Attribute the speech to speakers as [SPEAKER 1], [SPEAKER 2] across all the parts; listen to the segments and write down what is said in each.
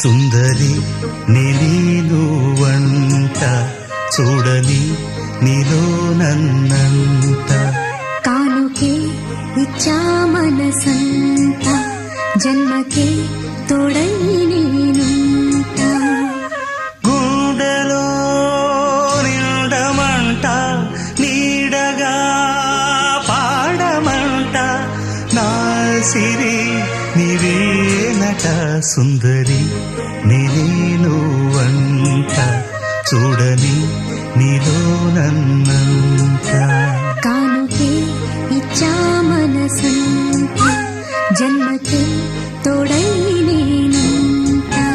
[SPEAKER 1] సుందరి నీను వంట చూడని నీలో నన్నంత
[SPEAKER 2] కానుకే ఇచ్చా మనసంత జన్మకే తోడై నేనుంటా
[SPEAKER 1] గుండెలో నిండమంట నీడగా పాడమంట నా సిరి నీవేనట సుందరి నేను వంట చూడని నీలో నన్నంత
[SPEAKER 2] కానుకే ఇచ్చా మనసంత జన్మకే తోడై నేనుంటా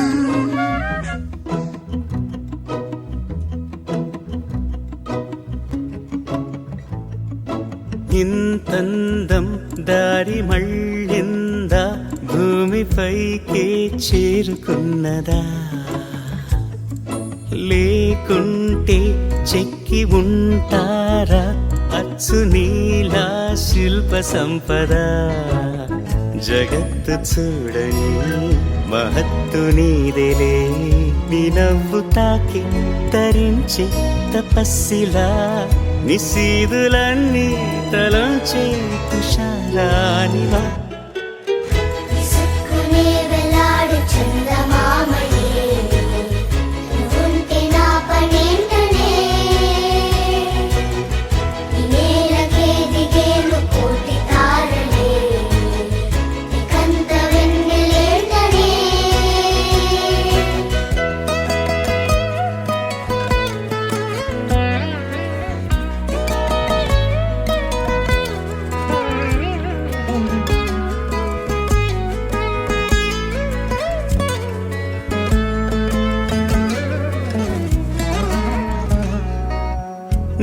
[SPEAKER 1] ఇంతందం దారి మళ్ళిందా భూమిపైకే చేరుకున్నదా లేకుంటే చెక్కి ఉంటారా అచ్చు నీలా శిల్ప సంపద జగత్తు చూడని మహత్తు నీదేలే నీ నవ్వు తాకి తరించి తపస్సిలా నిశీదులన్నీ తలంచే తుషారానివా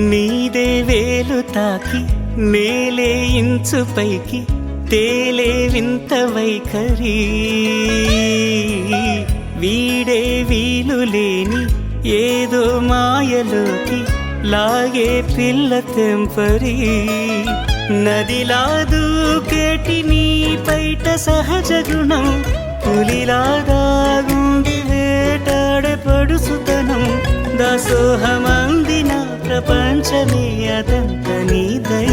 [SPEAKER 1] నీదే వేలు తాకి నేలే ఇంచు పైకి తేలే వింత వైఖరి వీడే వీలు లేని ఏదో మాయలోకి లాగే పిల్ల తెంపరి నదిలా దూకేటి నీ పైట సహజ గుణం పులిలాదాగుండి వేటాడే పడుసుతనం దాసోహమందిన ప్రపంచమే అదంత నీదై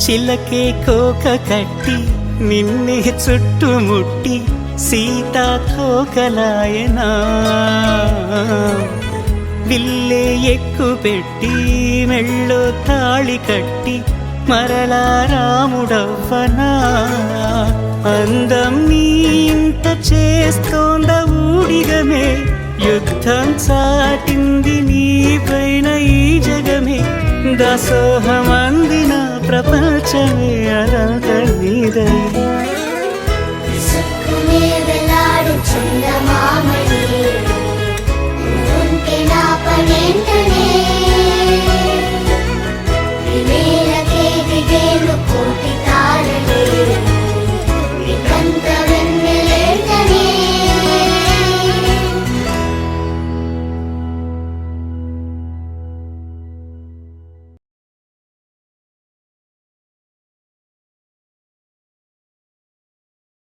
[SPEAKER 1] చిలకే కోక కట్టి నిన్నే చుట్టుముట్టి సీతాకోకలాయనా విల్లే ఎక్కు పెట్టి మెళ్ళో తాళి కట్టి మరలా రాముడవ్వనా అందం నీ ఇంత చేస్తోంద ఊడిగమే యుద్ధం చాటింది నీ పైన ఈ జగమే దాసోహమందిన ప్రపంచమే అనంత నీదై